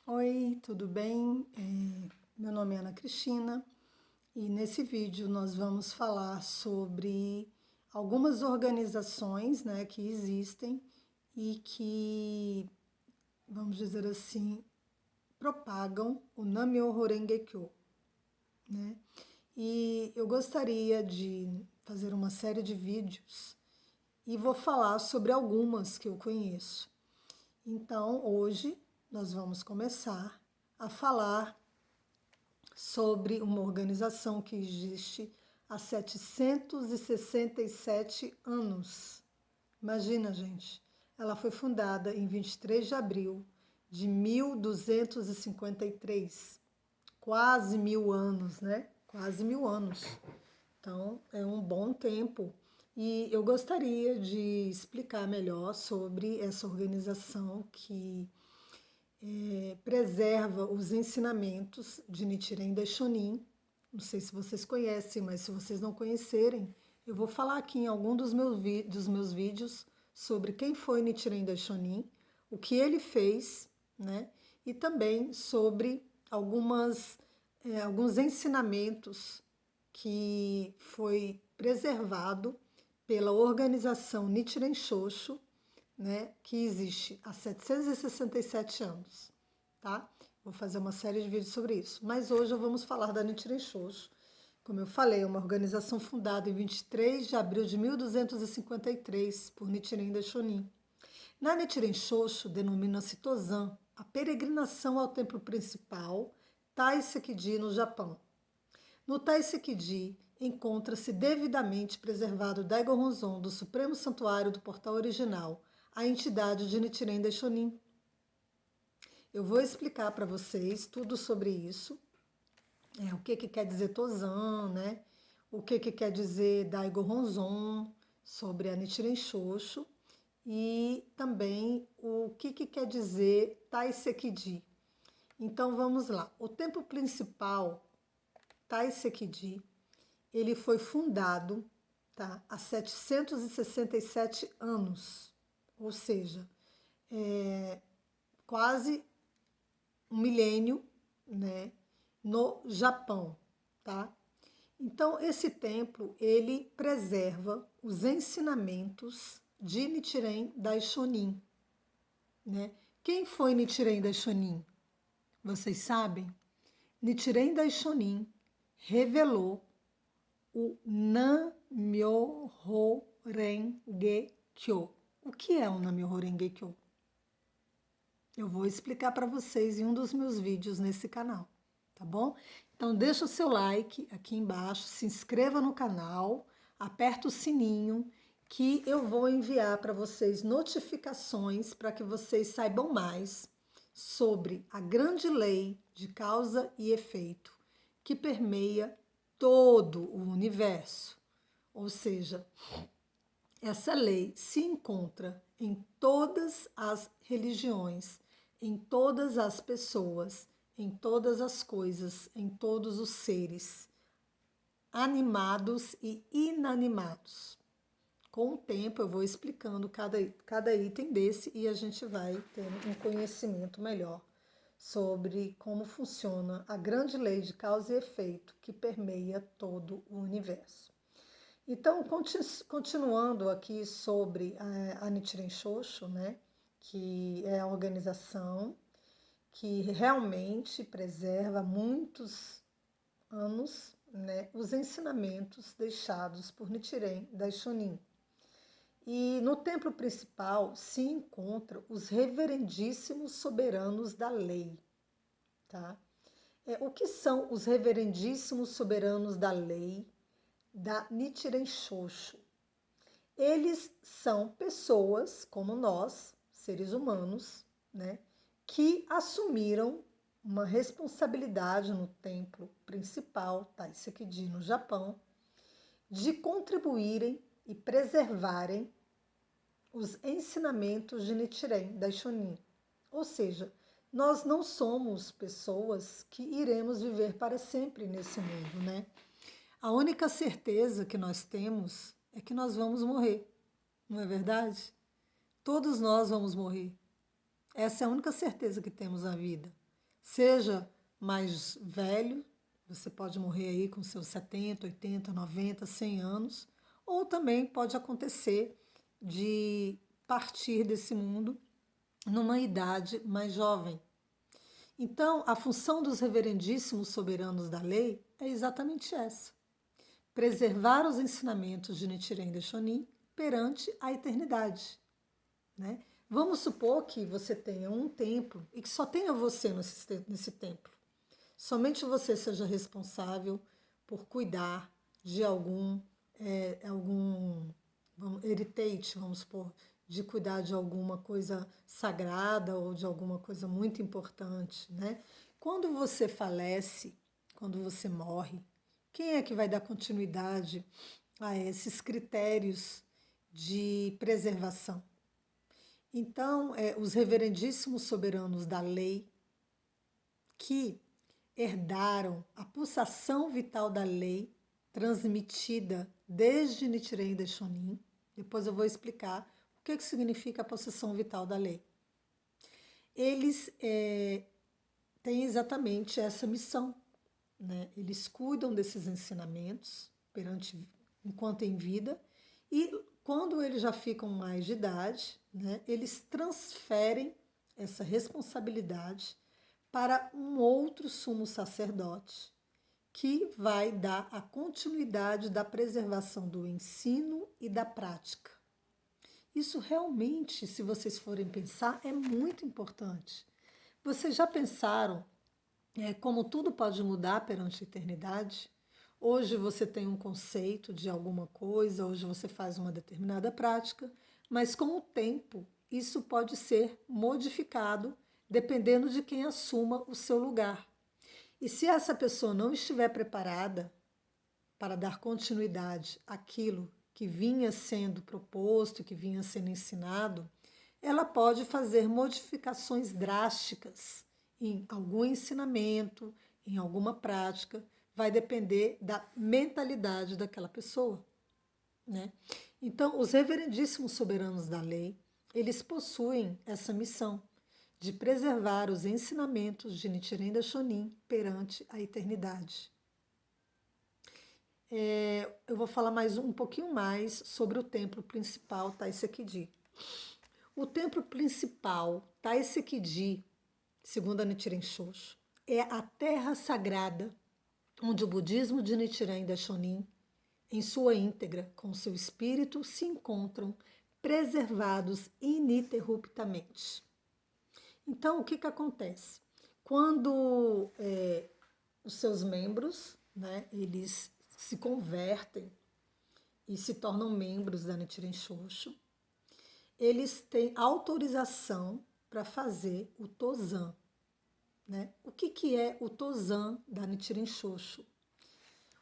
Oi, tudo bem? Meu nome é Ana Cristina e nesse vídeo nós vamos falar sobre algumas organizações, né, que existem e que, vamos dizer assim, propagam o Nam-myoho Renge-kyo, né? E eu gostaria de fazer uma série de vídeos e vou falar sobre algumas que eu conheço. Então, hoje nós vamos começar a falar sobre uma organização que existe há 767 anos. Imagina, gente, ela foi fundada em 23 de abril de 1253, quase 1000 anos, né? Quase 1000 anos. Então, é um bom tempo. E eu gostaria de explicar melhor sobre essa organização que preserva os ensinamentos de Nichiren Daishonin. Não sei se vocês conhecem, mas se vocês não conhecerem, eu vou falar aqui em algum dos meus vídeos sobre quem foi Nichiren Daishonin, o que ele fez, né? E também sobre alguns ensinamentos que foi preservado pela organização Nichiren Shoshu, né, que existe há 767 anos, tá? Vou fazer uma série de vídeos sobre isso. Mas hoje vamos falar da Nichiren Shoshu. Como eu falei, é uma organização fundada em 23 de abril de 1253 por Nichiren Daishonin. Na Nichiren Shoshu denomina-se Tozan a peregrinação ao templo principal Taisekiji no Japão. No Taisekiji encontra-se devidamente preservado o Daigo Honzon do Supremo Santuário do Portal Original, a entidade de Nichiren Daishonin. Eu vou explicar para vocês tudo sobre isso, o que quer dizer Tozan, né? O que quer dizer Daigo Honzon, sobre a Nichiren Shoshu, e também o que quer dizer Taisekiji. Então vamos lá. O templo principal, Taisekiji, ele foi fundado, tá, há 767 anos, ou seja, quase um milênio, né, no Japão, tá? Então, esse templo, ele preserva os ensinamentos de Nichiren Daishonin, né? Quem foi Nichiren Daishonin? Vocês sabem? Nichiren Daishonin revelou o Nam-myoho Renge-kyo. O que é o Nam-myoho Renge-kyo? Eu vou explicar para vocês em um dos meus vídeos nesse canal, tá bom? Então deixa o seu like aqui embaixo, se inscreva no canal, aperta o sininho que eu vou enviar para vocês notificações para que vocês saibam mais sobre a grande lei de causa e efeito que permeia todo o universo. Ou seja, essa lei se encontra em todas as religiões, em todas as pessoas, em todas as coisas, em todos os seres, animados e inanimados. Com o tempo eu vou explicando cada item desse e a gente vai tendo um conhecimento melhor sobre como funciona a grande lei de causa e efeito que permeia todo o universo. Então, continuando aqui sobre a Nichiren Shoshu, né, que é a organização que realmente preserva há muitos anos, né, os ensinamentos deixados por Nichiren Daishonin. E no templo principal se encontram os reverendíssimos soberanos da lei, tá? O que são os reverendíssimos soberanos da lei da Nichiren Shoshu? Eles são pessoas como nós, seres humanos, né, que assumiram uma responsabilidade no templo principal, Taisekiji, no Japão, de contribuírem e preservarem os ensinamentos de Nichiren Daishonin. Ou seja, nós não somos pessoas que iremos viver para sempre nesse mundo, né? A única certeza que nós temos é que nós vamos morrer, não é verdade? Todos nós vamos morrer. Essa é a única certeza que temos na vida. Seja mais velho, você pode morrer aí com seus 70, 80, 90, 100 anos, ou também pode acontecer de partir desse mundo numa idade mais jovem. Então, a função dos reverendíssimos soberanos da lei é exatamente essa: preservar os ensinamentos de Nichiren Daishonin perante a eternidade, né? Vamos supor que você tenha um templo e que só tenha você nesse templo. Somente você seja responsável por cuidar de algum heritage, vamos supor, de cuidar de alguma coisa sagrada ou de alguma coisa muito importante, né? Quando você falece, quando você morre, quem é que vai dar continuidade a esses critérios de preservação? Então, os reverendíssimos soberanos da lei que herdaram a pulsação vital da lei transmitida desde Nichiren Daishonin. Depois eu vou explicar o que significa a pulsação vital da lei. Eles têm exatamente essa missão, né? Eles cuidam desses ensinamentos enquanto em vida, e quando eles já ficam mais de idade, né, eles transferem essa responsabilidade para um outro sumo sacerdote, que vai dar a continuidade da preservação do ensino e da prática. Isso realmente, se vocês forem pensar, é muito importante. Vocês já pensaram como tudo pode mudar perante a eternidade? Hoje você tem um conceito de alguma coisa, hoje você faz uma determinada prática, mas com o tempo isso pode ser modificado dependendo de quem assuma o seu lugar. E se essa pessoa não estiver preparada para dar continuidade àquilo que vinha sendo proposto, que vinha sendo ensinado, ela pode fazer modificações drásticas em algum ensinamento, em alguma prática, vai depender da mentalidade daquela pessoa, né? Então, os reverendíssimos soberanos da lei, eles possuem essa missão de preservar os ensinamentos de Nichiren Daishonin perante a eternidade. Eu vou falar um pouquinho mais sobre o templo principal Taisekiji. O templo principal Taisekiji, segundo a Nichiren Shoshu, é a terra sagrada onde o budismo de Nichiren Daishonin, em sua íntegra, com seu espírito, se encontram preservados ininterruptamente. Então, o que acontece? Quando os seus membros, né, eles se convertem e se tornam membros da Nichiren Shoshu, eles têm autorização para fazer o Tozan, né? O que é o Tozan da Nichiren Shoshu?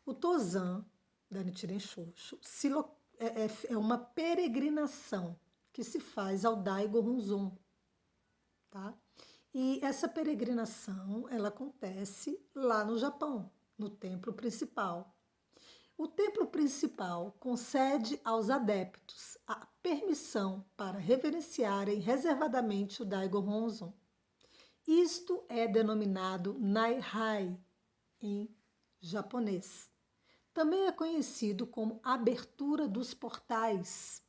O Tozan da Nichiren Shoshu é uma peregrinação que se faz ao Daigo Honzon, tá? E essa peregrinação, ela acontece lá no Japão, no templo principal. O templo principal concede aos adeptos a permissão para reverenciarem reservadamente o Daigo Honzon. Isto é denominado Naihai em japonês. Também é conhecido como abertura dos portais.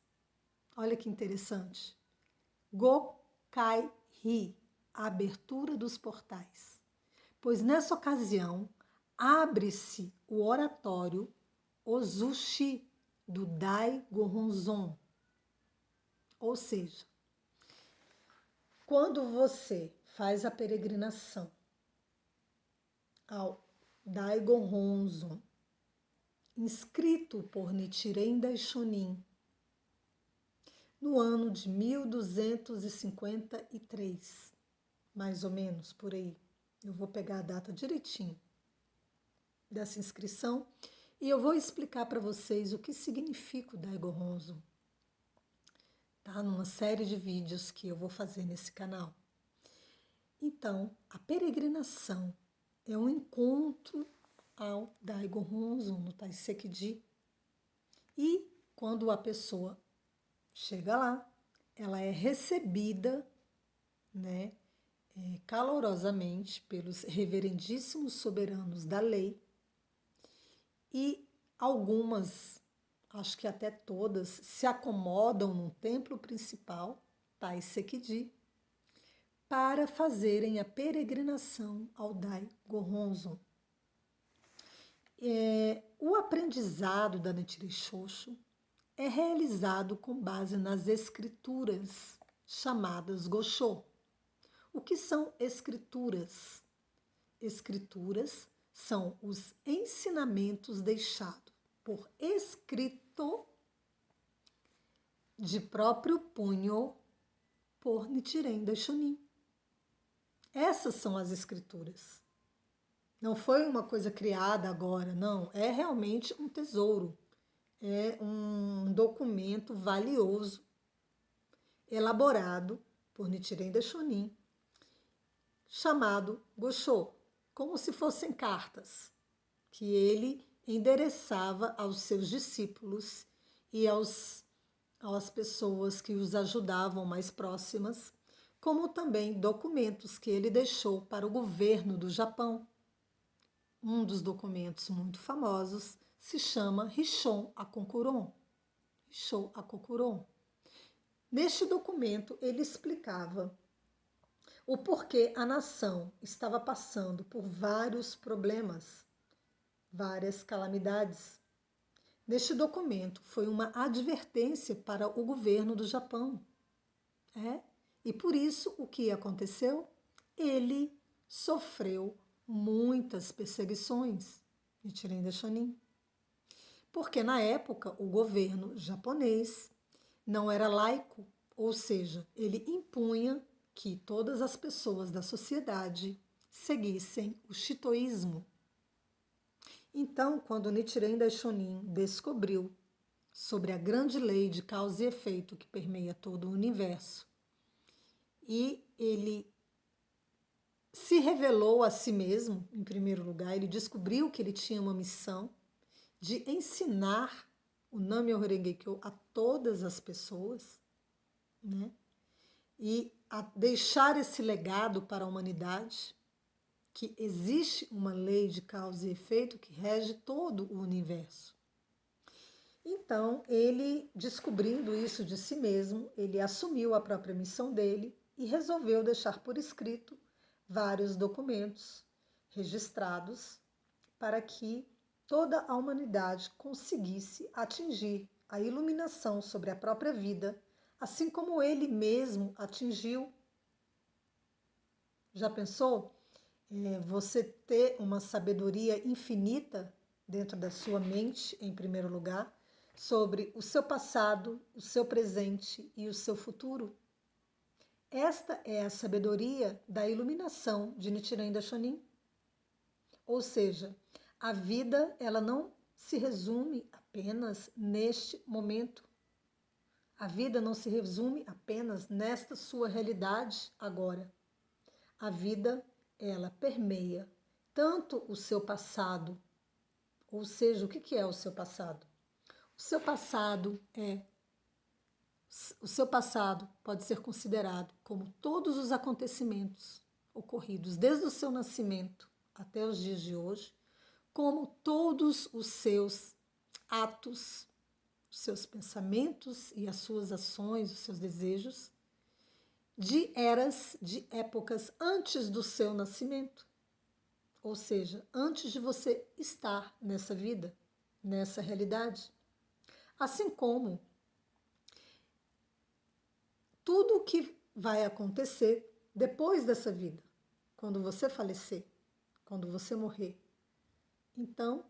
Olha que interessante. Gokai-hi, a abertura dos portais. Pois nessa ocasião abre-se o oratório Ozushi do Daigo Honzon. Ou seja, quando você faz a peregrinação ao Daigo Honzon, inscrito por Nichiren Daishonin, no ano de 1253, mais ou menos, por aí. Eu vou pegar a data direitinho dessa inscrição e eu vou explicar para vocês o que significa o Daigo Honzon, tá? Numa série de vídeos que eu vou fazer nesse canal. Então, a peregrinação é um encontro ao Daigo Honzon, no Taisekiji. E quando a pessoa chega lá, ela é recebida, né, calorosamente pelos reverendíssimos soberanos da lei e algumas, acho que até todas, se acomodam no templo principal, Tai Sekidi, para fazerem a peregrinação ao Dai Gohonzon. O aprendizado da Nichiren Shoshu é realizado com base nas escrituras chamadas Gosho. O que são escrituras? Escrituras são os ensinamentos deixados por escrito de próprio punho por Nichiren Daishonin. Essas são as escrituras. Não foi uma coisa criada agora, não. É realmente um tesouro. É um documento valioso, elaborado por Nichiren Daishonin, chamado Gosho, como se fossem cartas que ele endereçava aos seus discípulos e às pessoas que os ajudavam mais próximas, como também documentos que ele deixou para o governo do Japão. Um dos documentos muito famosos se chama Rishon Akokuron. Rishon Akokuron. Neste documento, ele explicava o porquê a nação estava passando por vários problemas, várias calamidades. Neste documento foi uma advertência para o governo do Japão. E por isso o que aconteceu? Ele sofreu muitas perseguições, Nichiren Daishonin. Porque na época o governo japonês não era laico, ou seja, ele impunha que todas as pessoas da sociedade seguissem o shintoísmo. Então, quando Nichiren Daishonin descobriu sobre a grande lei de causa e efeito que permeia todo o universo, e ele se revelou a si mesmo, em primeiro lugar, ele descobriu que ele tinha uma missão de ensinar o Nam-myoho Renge-kyo a todas as pessoas, né? E a deixar esse legado para a humanidade, que existe uma lei de causa e efeito que rege todo o universo. Então, ele, descobrindo isso de si mesmo, ele assumiu a própria missão dele e resolveu deixar por escrito vários documentos registrados para que toda a humanidade conseguisse atingir a iluminação sobre a própria vida, assim como ele mesmo atingiu. Já pensou? Você ter uma sabedoria infinita dentro da sua mente, em primeiro lugar, sobre o seu passado, o seu presente e o seu futuro? Esta é a sabedoria da iluminação de Nichiren Daishonin. Ou seja, a vida ela não se resume apenas neste momento. A vida não se resume apenas nesta sua realidade agora. A vida, ela permeia tanto o seu passado, ou seja, o que é o seu passado? O seu passado pode ser considerado como todos os acontecimentos ocorridos desde o seu nascimento até os dias de hoje, como todos os seus atos, os seus pensamentos e as suas ações, os seus desejos, de eras, de épocas antes do seu nascimento. Ou seja, antes de você estar nessa vida, nessa realidade. Assim como tudo o que vai acontecer depois dessa vida, quando você falecer, quando você morrer. Então,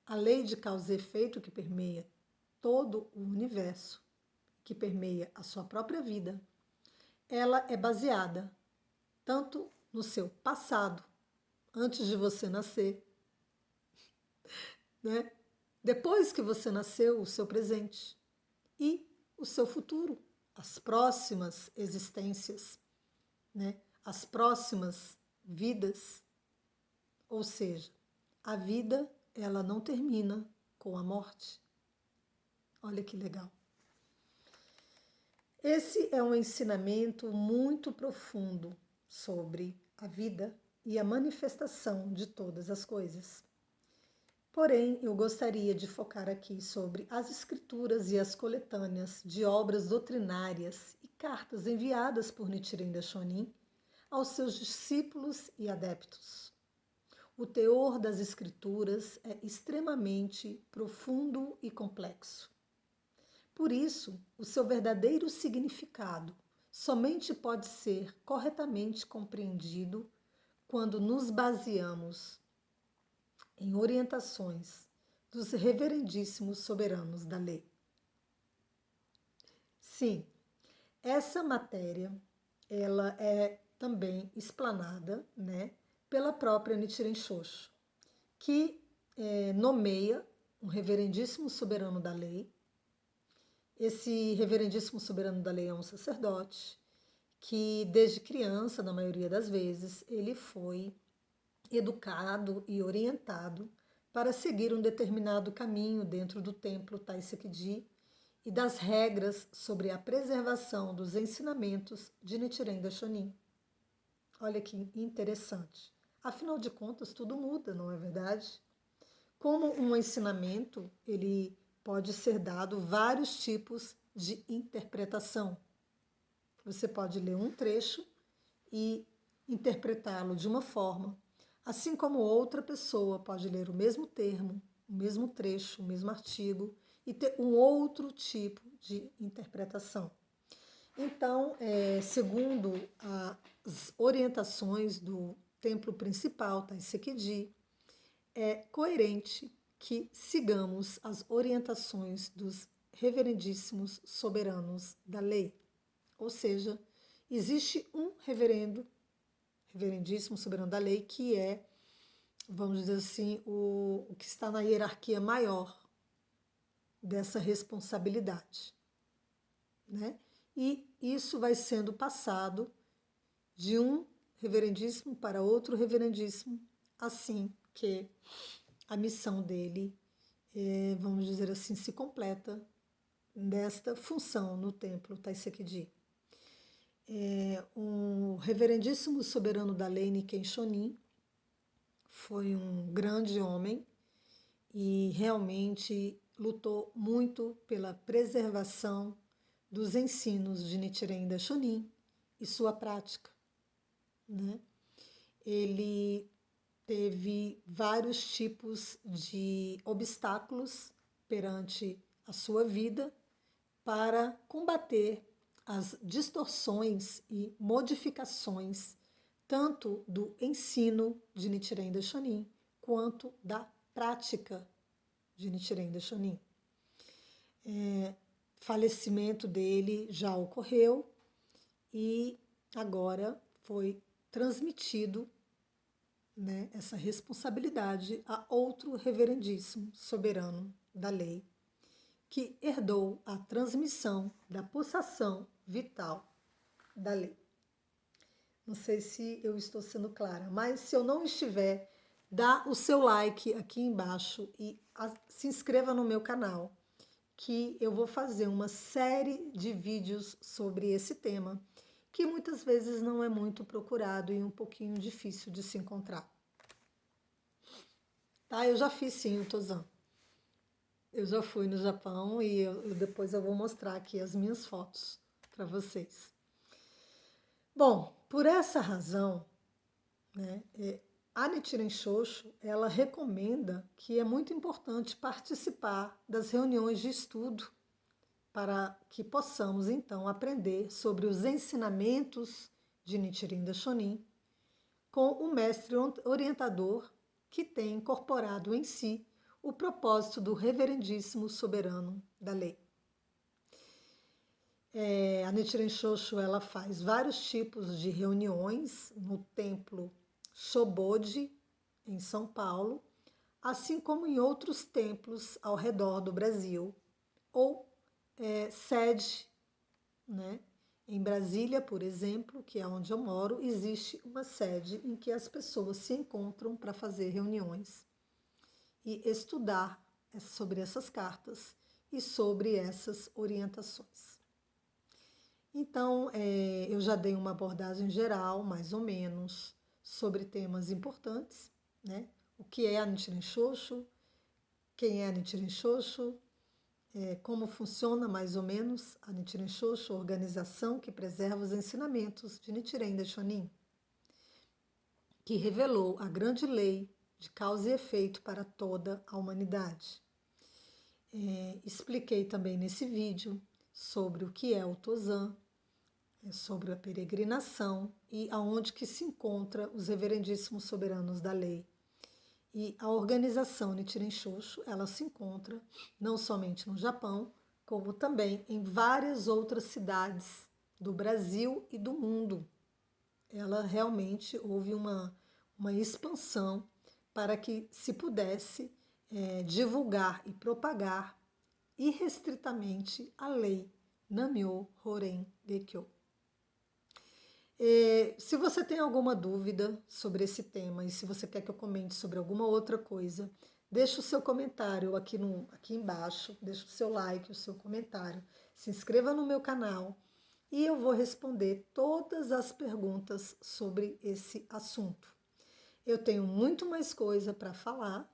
a lei de causa e efeito que permeia todo o universo, que permeia a sua própria vida, ela é baseada tanto no seu passado, antes de você nascer, né? Depois que você nasceu, o seu presente e o seu futuro, as próximas existências, né? As próximas vidas. Ou seja, a vida ela não termina com a morte. Olha que legal. Esse é um ensinamento muito profundo sobre a vida e a manifestação de todas as coisas. Porém, eu gostaria de focar aqui sobre as escrituras e as coletâneas de obras doutrinárias e cartas enviadas por Nichiren Daishonin aos seus discípulos e adeptos. O teor das escrituras é extremamente profundo e complexo. Por isso, o seu verdadeiro significado somente pode ser corretamente compreendido quando nos baseamos em orientações dos reverendíssimos soberanos da lei. Sim, essa matéria ela é também explanada, pela própria Nichiren Shoshu, que nomeia um reverendíssimo soberano da lei. Esse reverendíssimo soberano da lei é um sacerdote que, desde criança, na maioria das vezes, ele foi educado e orientado para seguir um determinado caminho dentro do templo Taisakiji e das regras sobre a preservação dos ensinamentos de Nichiren Daishonin. Olha que interessante. Afinal de contas, tudo muda, não é verdade? Como um ensinamento, ele pode ser dado vários tipos de interpretação. Você pode ler um trecho e interpretá-lo de uma forma, assim como outra pessoa pode ler o mesmo termo, o mesmo trecho, o mesmo artigo e ter um outro tipo de interpretação. Então, segundo as orientações do templo principal, Taisakiji, é coerente que sigamos as orientações dos reverendíssimos soberanos da lei. Ou seja, existe um reverendíssimo soberano da lei, que é, vamos dizer assim, o que está na hierarquia maior dessa responsabilidade, E isso vai sendo passado de um reverendíssimo para outro reverendíssimo, assim que a missão dele, vamos dizer assim, se completa desta função no templo Taisakiji. O reverendíssimo soberano da lei, Nikken Shonin, foi um grande homem e realmente lutou muito pela preservação dos ensinos de Nichiren Daishonin e sua prática. Ele teve vários tipos de obstáculos perante a sua vida para combater as distorções e modificações tanto do ensino de Nichiren Daishonin quanto da prática de Nichiren Daishonin. Falecimento dele já ocorreu e agora foi transmitido, essa responsabilidade a outro reverendíssimo soberano da lei, que herdou a transmissão da pulsação vital da lei. Não sei se eu estou sendo clara, mas se eu não estiver, dá o seu like aqui embaixo e se inscreva no meu canal, que eu vou fazer uma série de vídeos sobre esse tema, que muitas vezes não é muito procurado e um pouquinho difícil de se encontrar. Tá? Eu já fiz sim o Tozan. Eu já fui no Japão e depois eu vou mostrar aqui as minhas fotos para vocês. Bom, por essa razão, a Nichiren Shoshu, ela recomenda que é muito importante participar das reuniões de estudo para que possamos, então, aprender sobre os ensinamentos de Nichiren Daishonin com o mestre orientador que tem incorporado em si o propósito do reverendíssimo soberano da lei. A Nichiren Shoshu, ela faz vários tipos de reuniões no templo Shoboji, em São Paulo, assim como em outros templos ao redor do Brasil, ou sede, Em Brasília, por exemplo, que é onde eu moro, existe uma sede em que as pessoas se encontram para fazer reuniões e estudar sobre essas cartas e sobre essas orientações. Então, eu já dei uma abordagem geral, mais ou menos, sobre temas importantes, né? O que é a Nichiren Shoshu, quem é a Nichiren Shoshu, como funciona mais ou menos a Nichiren Shoshu, organização que preserva os ensinamentos de Nichiren Daishonin, que revelou a grande lei de causa e efeito para toda a humanidade. Expliquei também nesse vídeo sobre o que é o Tozan, sobre a peregrinação e aonde que se encontra os reverendíssimos soberanos da lei. E a organização Nichiren Shoshu, ela se encontra não somente no Japão, como também em várias outras cidades do Brasil e do mundo. Ela realmente houve uma expansão para que se pudesse divulgar e propagar irrestritamente a lei Namyo Horen Gekyo. Se você tem alguma dúvida sobre esse tema e se você quer que eu comente sobre alguma outra coisa, deixa o seu comentário aqui embaixo, deixa o seu like, o seu comentário, se inscreva no meu canal e eu vou responder todas as perguntas sobre esse assunto. Eu tenho muito mais coisa para falar,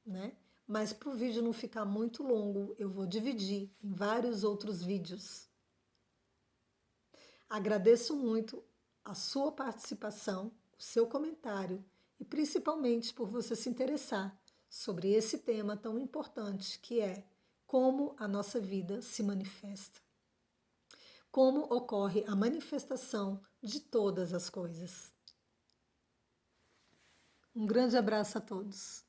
né? Mas para o vídeo não ficar muito longo, eu vou dividir em vários outros vídeos. Agradeço muito a sua participação, o seu comentário e principalmente por você se interessar sobre esse tema tão importante que é como a nossa vida se manifesta. Como ocorre a manifestação de todas as coisas. Um grande abraço a todos.